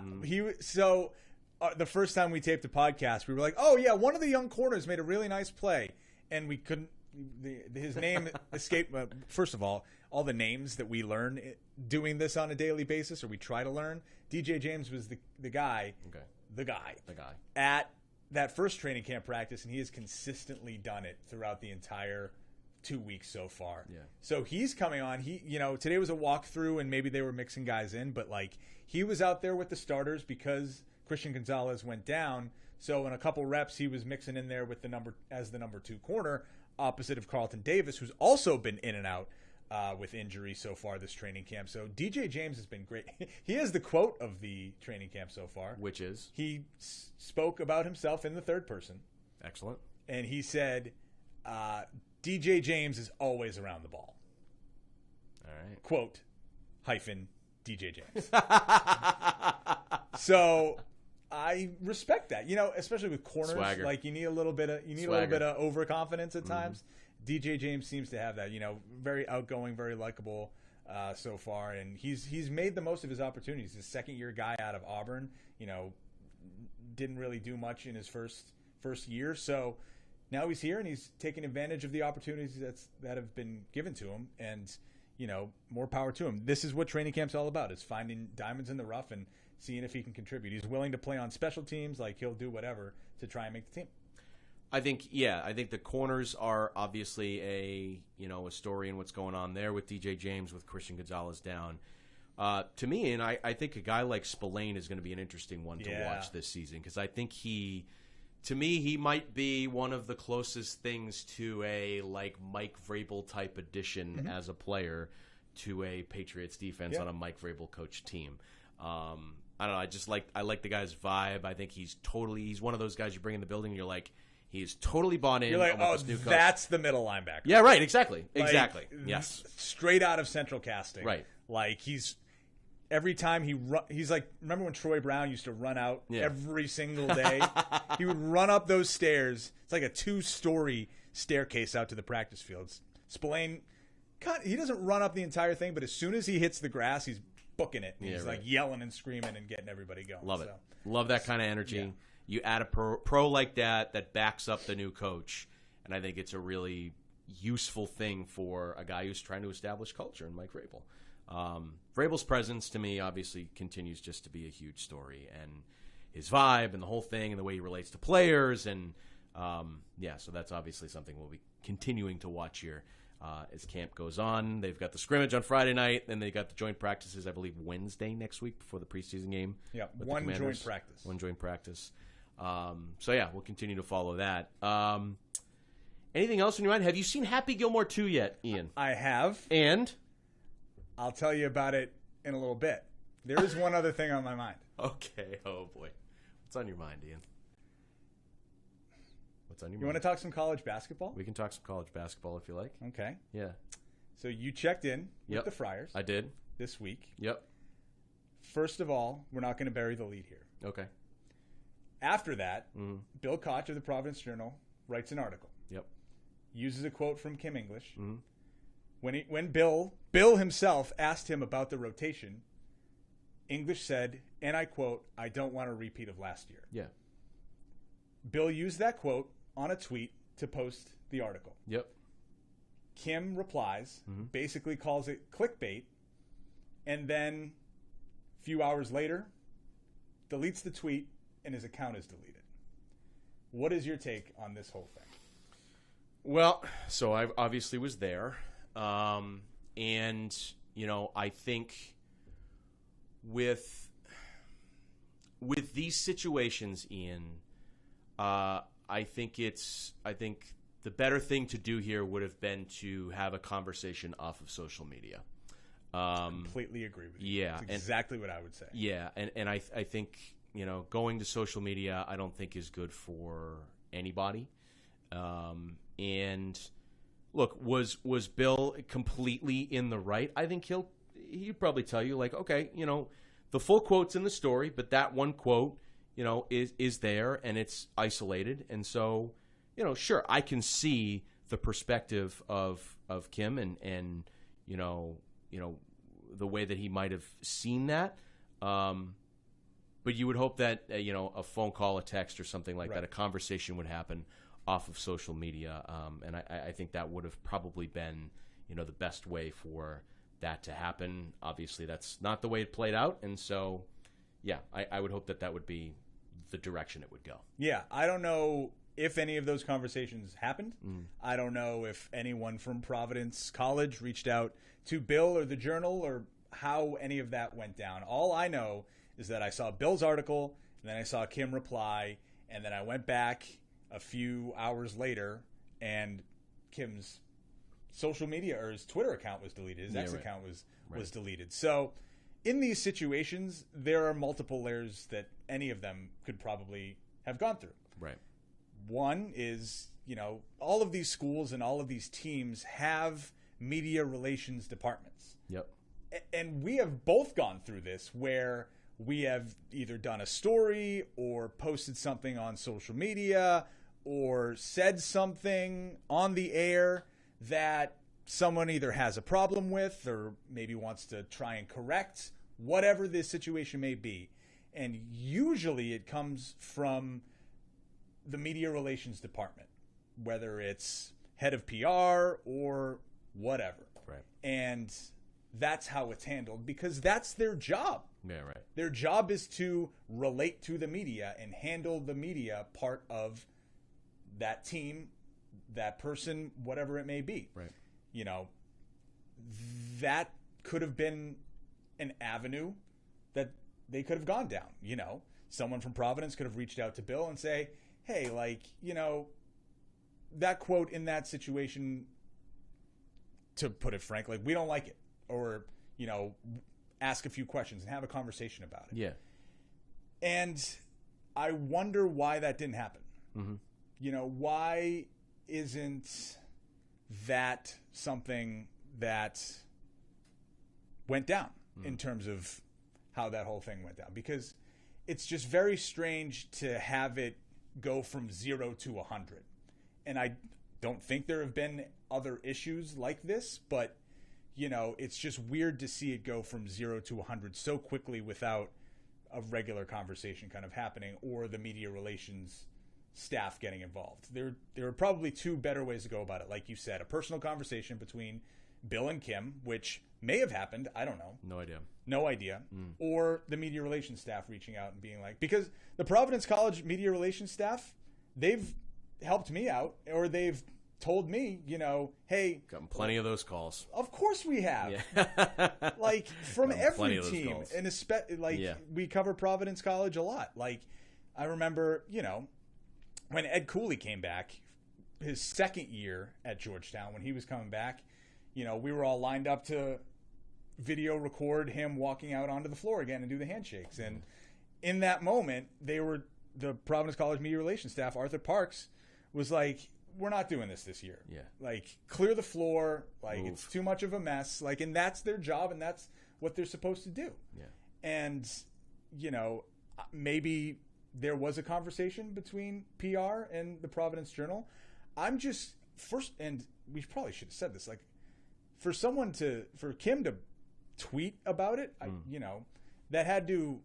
The first time we taped a podcast, we were like, oh, yeah, one of the young corners made a really nice play. And we couldn't – his name escaped first of all the names that we learn doing this on a daily basis, or we try to learn. DJ James was the guy. Okay. The guy. At that first training camp practice, and he has consistently done it throughout the entire 2 weeks so far. Yeah. So he's coming on. Today was a walkthrough, and maybe they were mixing guys in, but he was out there with the starters because Christian Gonzalez went down. So in a couple reps, he was mixing in there with the number 2 corner, opposite of Carlton Davis, who's also been in and out with injury so far this training camp. So DJ James has been great. He has the quote of the training camp so far, which is he spoke about himself in the third person. Excellent. And he said, DJ James is always around the ball. All right. Quote, hyphen, DJ James. So I respect that. Especially with corners, swagger. Like you need a little bit of overconfidence at times. DJ James seems to have that. Very outgoing, very likable so far, and he's made the most of his opportunities. He's a second-year guy out of Auburn. Didn't really do much in his first year, so now he's here and he's taking advantage of the opportunities that have been given to him, and more power to him. This is what training camp's all about: is finding diamonds in the rough and seeing if he can contribute. He's willing to play on special teams, like he'll do whatever to try and make the team. I think the corners are obviously a story in what's going on there with DJ James, with Christian Gonzalez down. To me, and I think a guy like Spillane is going to be an interesting one to watch this season, because I think he might be one of the closest things to a Mike Vrabel type addition as a player to a Patriots defense on a Mike Vrabel coach team. I don't know. I like the guy's vibe. I think he's one of those guys you bring in the building and you're like, he's totally bought in. You're like, on this new coach. That's the middle linebacker. Yeah, right. Exactly. Like, exactly. Yes. Straight out of Central Casting. Right. Like every time he's like, remember when Troy Brown used to run out every single day? He would run up those stairs. It's like a 2-story staircase out to the practice fields. Spillane, he doesn't run up the entire thing, but as soon as he hits the grass, he's booking it. He's like yelling and screaming and getting everybody going. Love it. Love that kind of energy. Yeah. You add a pro like that backs up the new coach, and I think it's a really useful thing for a guy who's trying to establish culture in Mike Vrabel. Vrabel's presence, to me, obviously continues just to be a huge story, and his vibe and the whole thing and the way he relates to players, and so that's obviously something we'll be continuing to watch here as camp goes on. They've got the scrimmage on Friday night, then they got the joint practices, I believe, Wednesday next week before the preseason game. Yeah, one joint practice. One joint practice. We'll continue to follow that. Anything else in your mind? Have you seen Happy Gilmore 2 yet, Ian? I have. And? I'll tell you about it in a little bit. There is one other thing on my mind. Okay. Oh, boy. What's on your mind, Ian? What's on your mind? You want to talk some college basketball? We can talk some college basketball if you like. Okay. Yeah. So you checked in with the Friars. I did. This week. Yep. First of all, we're not going to bury the lead here. Okay. After that, Bill Koch of the Providence Journal writes an article. Yep. Uses a quote from Kim English. When Bill himself asked him about the rotation, English said, and I quote, "I don't want a repeat of last year." Yeah. Bill used that quote on a tweet to post the article. Yep. Kim replies, basically calls it clickbait, and then a few hours later, deletes the tweet and his account is deleted. What is your take on this whole thing? Well, so I obviously was there. And, I think with these situations, Ian, I think the better thing to do here would have been to have a conversation off of social media. Completely agree with you. Yeah. That's exactly what I would say. Yeah. And I think, going to social media, I don't think is good for anybody. And look, was Bill completely in the right? I think he'd probably tell you, like, okay, the full quote's in the story, but that one quote, is there and it's isolated. And so, sure, I can see the perspective of Kim and the way that he might have seen that. But you would hope that, a phone call, a text or something like that, a conversation would happen off of social media. And I think that would have probably been, the best way for that to happen. Obviously, that's not the way it played out. And so, yeah, I would hope that would be the direction it would go. Yeah, I don't know if any of those conversations happened. I don't know if anyone from Providence College reached out to Bill or the Journal or how any of that went down. All I know is that I saw Bill's article, and then I saw Kim reply, and then I went back a few hours later, and Kim's social media or his Twitter account was deleted. His X account was deleted. So in these situations, there are multiple layers that any of them could probably have gone through. Right. One is, all of these schools and all of these teams have media relations departments. Yep. And we have both gone through this where we have either done a story or posted something on social media or said something on the air that someone either has a problem with or maybe wants to try and correct, whatever this situation may be. And usually it comes from the media relations department, whether it's head of PR or whatever. Right. And that's how it's handled because that's their job. Yeah, right. Their job is to relate to the media and handle the media part of that team, that person, whatever it may be. Right. That could have been an avenue that they could have gone down. Someone from Providence could have reached out to Bill and say, hey, that quote in that situation, to put it frankly, we don't like it. Or, ask a few questions and have a conversation about it. Yeah. And I wonder why that didn't happen. Mm-hmm. You know, why isn't that something that went down in terms of how that whole thing went down? Because it's just very strange to have it go from 0 to 100. And I don't think there have been other issues like this, but, you know, it's just weird to see it go from 0 to 100 so quickly without a regular conversation kind of happening or the media relations staff getting involved. There are probably two better ways to go about it. Like you said, a personal conversation between Bill and Kim, which may have happened. I don't know. No idea. Or the media relations staff reaching out and being like, because the Providence College media relations staff, they've helped me out, or they've told me, you know, hey, gotten plenty of those calls. Of course we have. Yeah. Like from every team, calls. and we cover Providence College a lot. Like I remember, you know, when Ed Cooley came back, his second year at Georgetown, when he was coming back, you know, we were all lined up to video record him walking out onto the floor again and do the handshakes. And in that moment, the Providence College media relations staff, Arthur Parks, was like, we're not doing this year. Yeah. Like, clear the floor. Like, Move. It's too much of a mess. Like, and that's their job, and that's what they're supposed to do. Yeah. And, you know, maybe there was a conversation between PR and the Providence Journal. I'm just, first, and we probably should have said this, like, for Kim to tweet about it, you know, that had to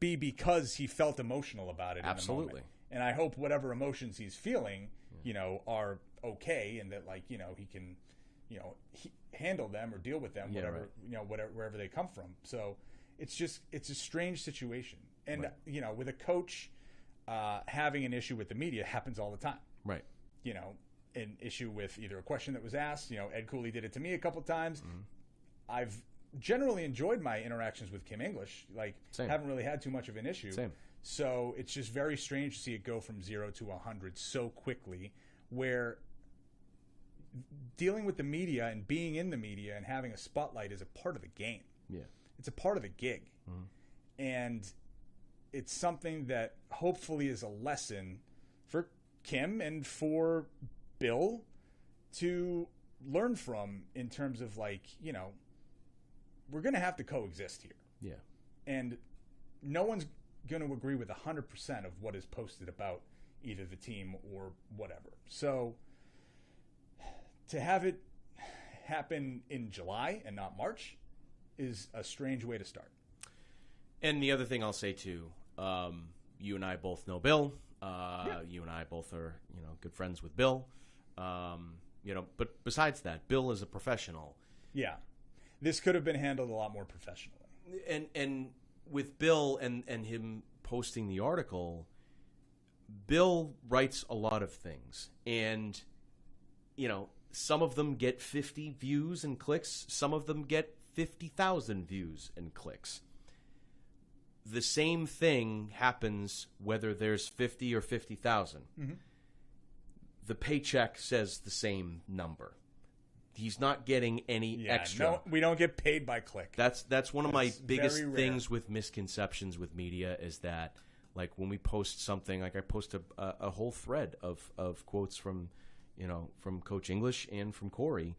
be because he felt emotional about it. Absolutely. In the moment. And I hope whatever emotions he's feeling, you know, are okay, and that, like, you know, he can, you know, handle them or deal with them, you know, wherever they come from. So it's a strange situation. And, you know, with a coach having an issue with the media happens all the time. Right. You know, an issue with either a question that was asked, you know, Ed Cooley did it to me a couple times. I've generally enjoyed my interactions with Kim English. Like, haven't really had too much of an issue. Same. So it's just very strange to see it go from 0 to 100 so quickly, where dealing with the media and being in the media and having a spotlight is a part of the game. Yeah. It's a part of the gig. And it's something that hopefully is a lesson for Kim and for Bill to learn from, in terms of, like, you know, we're going to have to coexist here. Yeah. And no one's going to agree with 100% of what is posted about either the team or whatever. So to have it happen in July and not March is a strange way to start. And the other thing I'll say too, you and I both know Bill. You and I both are, you know, good friends with Bill. You know, but besides that, Bill is a professional. Yeah. This could have been handled a lot more professionally. And with Bill and him posting the article, Bill writes a lot of things. And, you know, some of them get 50 views and clicks. Some of them get 50,000 views and clicks. The same thing happens whether there's 50 or 50,000. The paycheck says the same number. He's not getting any extra. No, we don't get paid by click. That's one of my biggest things with misconceptions with media, is that, like, when we post something, like I post a whole thread of quotes from, you know, from Coach English and from Corey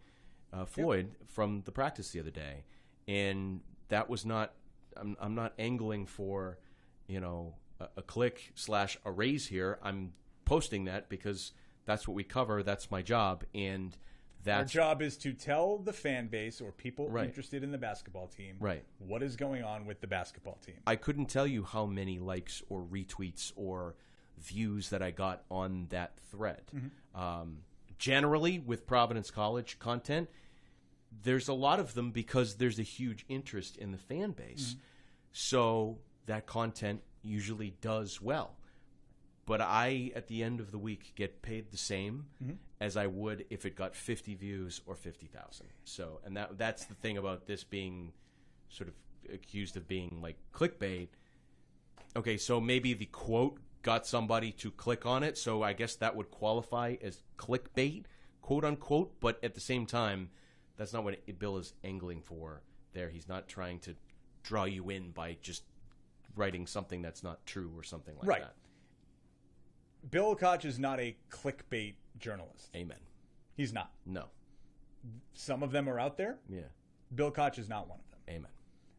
Floyd from the practice the other day, and that was not. I'm not angling for, you know, a click / a raise here. I'm posting that because that's what we cover. That's my job, and our job is to tell the fan base or people interested in the basketball team what is going on with the basketball team. I couldn't tell you how many likes or retweets or views that I got on that thread. Generally, with Providence College content, there's a lot of them because there's a huge interest in the fan base. So that content usually does well. But I, at the end of the week, get paid the same as I would if it got 50 views or 50,000. So, and that's the thing about this being sort of accused of being like clickbait. Okay, so maybe the quote got somebody to click on it, so I guess that would qualify as clickbait, quote unquote. But at the same time, that's not what Bill is angling for. there. He's not trying to draw you in by just writing something that's not true or something like that. Bill Koch is not a clickbait journalist. Amen. He's not. No. Some of them are out there. Yeah. Bill Koch is not one of them. Amen.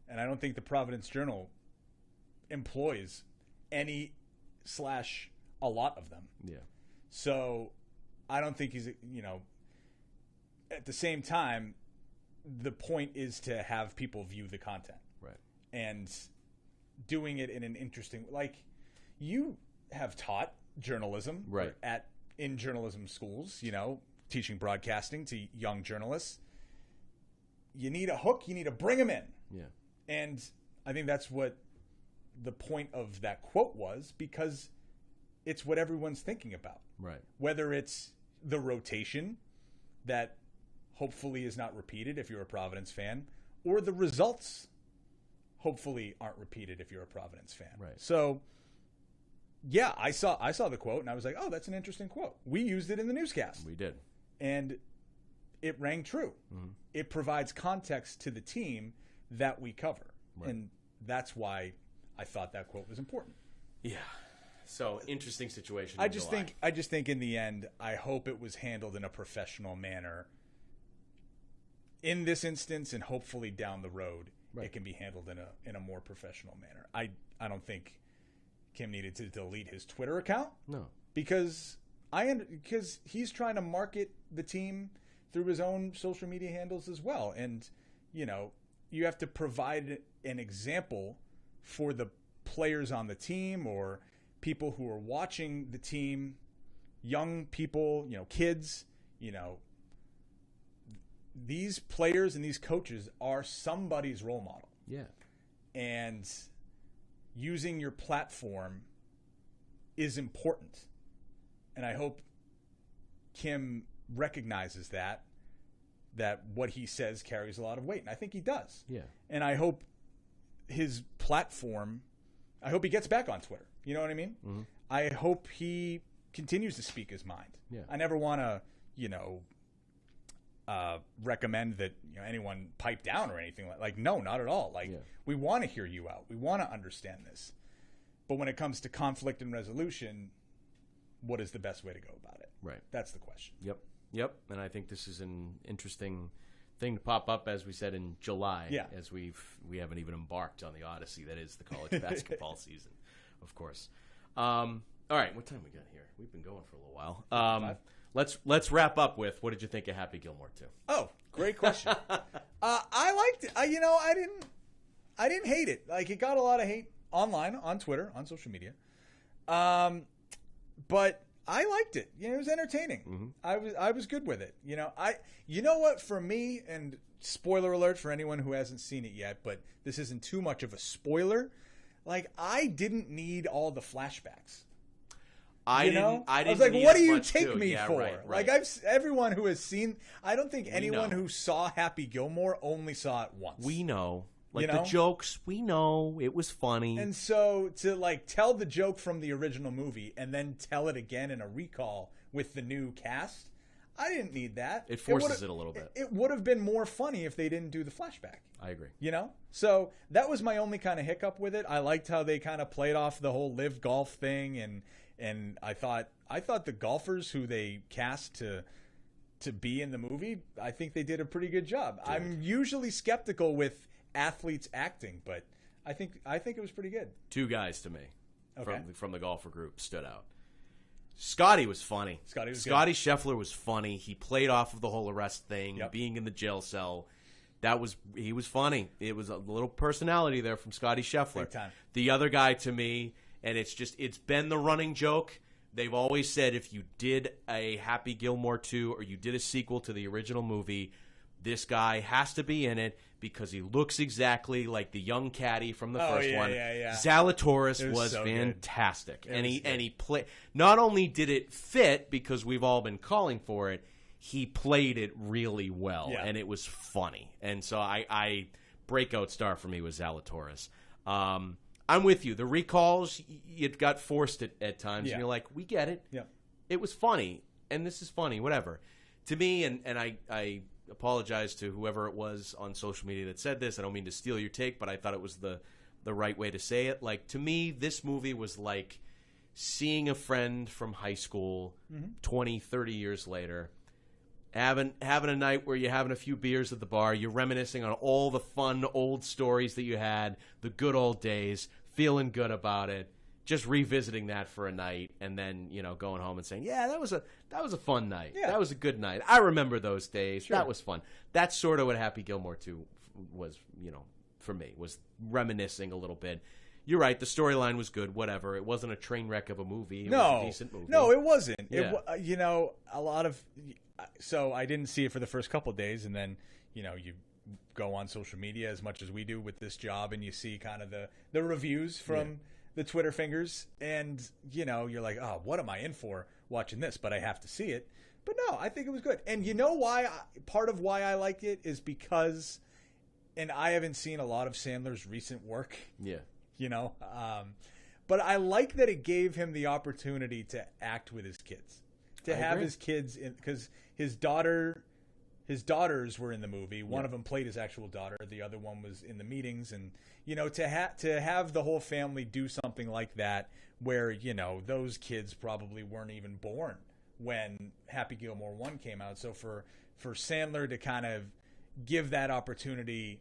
And I don't think the Providence Journal employs any / a lot of them. Yeah. So I don't think he's, at the same time, the point is to have people view the content. Right. And doing it in an interesting, like, you have taught journalism in journalism schools, teaching broadcasting to young journalists. You need a hook. You need to bring them in. Yeah. And I think that's what the point of that quote was, because it's what everyone's thinking about. Right. Whether it's the rotation that hopefully is not repeated if you're a Providence fan, or the results hopefully aren't repeated if you're a Providence fan. Right. So, yeah, I saw the quote and I was like, oh, that's an interesting quote. We used it in the newscast. We did. And it rang true. Mm-hmm. It provides context to the team that we cover. Right. And that's why I thought that quote was important. Yeah. So, interesting situation. I just think in the end, I hope it was handled in a professional manner in this instance, and hopefully down the road it can be handled in a more professional manner. I don't think Kim needed to delete his Twitter account. No. Because he's trying to market the team through his own social media handles as well. And, you have to provide an example for the players on the team or people who are watching the team, young people, kids, these players and these coaches are somebody's role model. Yeah. And using your platform is important. And I hope Kim recognizes that what he says carries a lot of weight. And I think he does. Yeah. And I hope his platform, I hope he gets back on Twitter. You know what I mean? Mm-hmm. I hope he continues to speak his mind. Yeah. I never want to, recommend that anyone pipe down or anything like no, not at all. We want to hear you out. We want to understand this. But when it comes to conflict and resolution, what is the best way to go about it? Right. That's the question. Yep. And I think this is an interesting thing to pop up, as we said, in July. Yeah. As we haven't even embarked on the odyssey that is the college basketball season, of course. All right, what time we got here? We've been going for a little while. Let's wrap up with, what did you think of Happy Gilmore 2? Oh, great question. I liked it. I didn't hate it. Like, it got a lot of hate online, on Twitter, on social media. But I liked it. It was entertaining. Mm-hmm. I was good with it. You know what, for me, and spoiler alert for anyone who hasn't seen it yet, but this isn't too much of a spoiler. Like, I didn't need all the flashbacks. I was like, what do you take me for? Right. Like, everyone who has seen, I don't think anyone who saw Happy Gilmore only saw it once. We know. Like, the jokes, we know. It was funny. And so to, tell the joke from the original movie and then tell it again in a recall with the new cast, I didn't need that. It forces it a little bit. It would have been more funny if they didn't do the flashback. I agree. So that was my only kind of hiccup with it. I liked how they kind of played off the whole live golf thing, and I thought the golfers who they cast to be in the movie, I think they did a pretty good job. Dude. I'm usually skeptical with athletes acting, but I think it was pretty good. Two guys to me from the golfer group stood out. Scotty was funny. Scotty Scheffler was funny. He played off of the whole arrest thing, being in the jail cell. He was funny. It was a little personality there from Scotty Scheffler. Big time. The other guy to me, and it's been the running joke. They've always said if you did a Happy Gilmore 2 or you did a sequel to the original movie, this guy has to be in it because he looks exactly like the young caddy from the first one. Yeah. Zalatoris was so fantastic. And he played. Not only did it fit because we've all been calling for it, he played it really well, and it was funny. And so I breakout star for me was Zalatoris. I'm with you. The recalls, it got forced at times, and you're like, we get it. Yeah. It was funny, and this is funny, whatever. To me, and I apologize to whoever it was on social media that said this. I don't mean to steal your take, but I thought it was the right way to say it. Like, to me, this movie was like seeing a friend from high school 20, 30 years later, having a night where you're having a few beers at the bar, you're reminiscing on all the fun old stories that you had, the good old days, feeling good about it, just revisiting that for a night, and then, you know, going home and saying, yeah, that was a fun night. Yeah. That was a good night. I remember those days. Sure. That was fun. That's sort of what Happy Gilmore 2 was, you know, for me, was reminiscing a little bit. You're right. The storyline was good. Whatever. It wasn't a train wreck of a movie. It was a decent movie. No, it wasn't. Yeah. You know, a lot of. So I didn't see it for the first couple of days, and then, you know, you go on social media as much as we do with this job, and you see kind of the reviews from the Twitter fingers, and, you know, you're like, oh, what am I in for watching this? But I have to see it. But no, I think it was good. And you know why? Part of why I liked it is because, and I haven't seen a lot of Sandler's recent work. Yeah. You know, but I like that it gave him the opportunity to act with his kids, to have his kids in, because his daughters were in the movie. One of them played his actual daughter. The other one was in the meetings, and, you know, to have the whole family do something like that, where, you know, those kids probably weren't even born when Happy Gilmore 1 came out. So for Sandler to kind of give that opportunity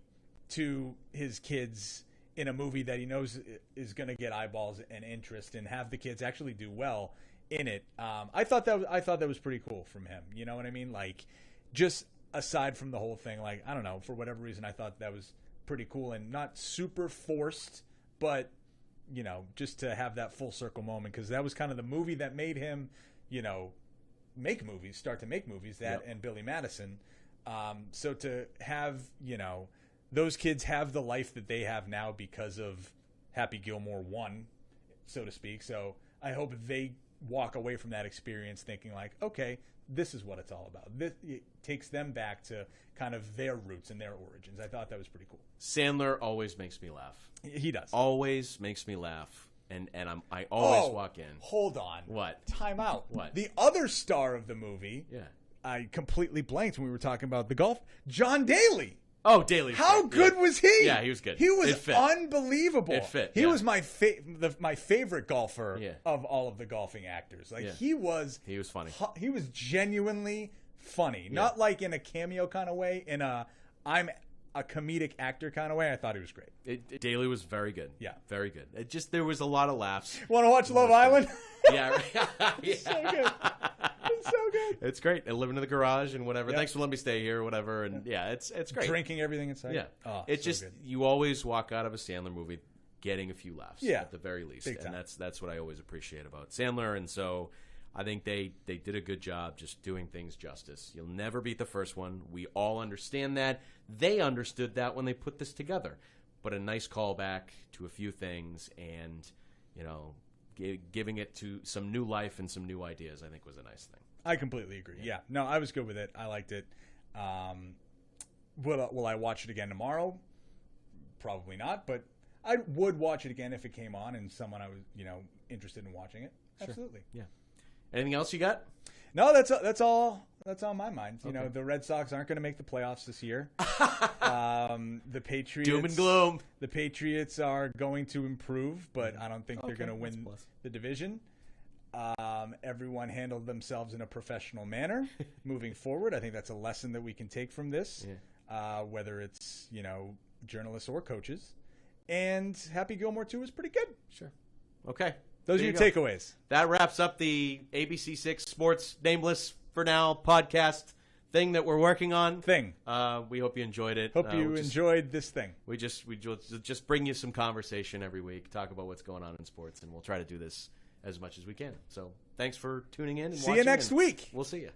to his kids in a movie that he knows is going to get eyeballs and interest, and have the kids actually do well in it, I thought that was pretty cool from him. You know what I mean? Like, just aside from the whole thing, like, I don't know, for whatever reason, I thought that was pretty cool and not super forced, but, you know, just to have that full circle moment, because that was kind of the movie that made him, you know, start to make movies, and Billy Madison. So to have, you know, those kids have the life that they have now because of Happy Gilmore 1, so to speak. So I hope they walk away from that experience thinking like, okay, this is what it's all about. It takes them back to kind of their roots and their origins. I thought that was pretty cool. Sandler always makes me laugh. He does. Always makes me laugh. And I always walk in. Hold on. What? Time out. What? The other star of the movie, I completely blanked when we were talking about the golf, John Daly. Oh, Daly. How good was he? Yeah, he was good. He was unbelievable. It fit. He was my favorite golfer of all of the golfing actors. Like, he was funny. He was genuinely funny. Not like in a cameo kind of way, in a I'm a comedic actor kind of way. I thought he was great. Daly was very good. Yeah. Very good. There was a lot of laughs. Want to watch Love Island? Yeah. It's so good. It's so good. It's great. And living in the garage and whatever. Yep. Thanks for letting me stay here or whatever. And it's great. Drinking everything inside. Yeah. Oh, it's so just, good. you always walk out of a Sandler movie getting a few laughs. Yeah. At the very least. Big time. And that's what I always appreciate about Sandler. And so I think they did a good job just doing things justice. You'll never beat the first one. We all understand that. They understood that when they put this together. But a nice callback to a few things, and, you know, giving it to some new life and some new ideas, I think, was a nice thing. I completely agree. Yeah. No, I was good with it. I liked it. Will I watch it again tomorrow? Probably not, but I would watch it again if it came on and someone I was, you know, interested in watching it. Sure. Absolutely. Yeah. Anything else you got? No, that's all on my mind. You know, the Red Sox aren't going to make the playoffs this year. The Patriots, doom and gloom. The Patriots are going to improve, but I don't think they're going to win the division. Everyone handled themselves in a professional manner moving forward. I think that's a lesson that we can take from this, whether it's, you know, journalists or coaches. And Happy Gilmore 2 is pretty good. Sure. Okay. Those are your takeaways. That wraps up the ABC6 Sports Nameless for Now podcast thing that we're working on. We hope you enjoyed it. Hope you enjoyed this thing. We just bring you some conversation every week, talk about what's going on in sports, and we'll try to do this as much as we can. So thanks for tuning in. And see you next week. We'll see you.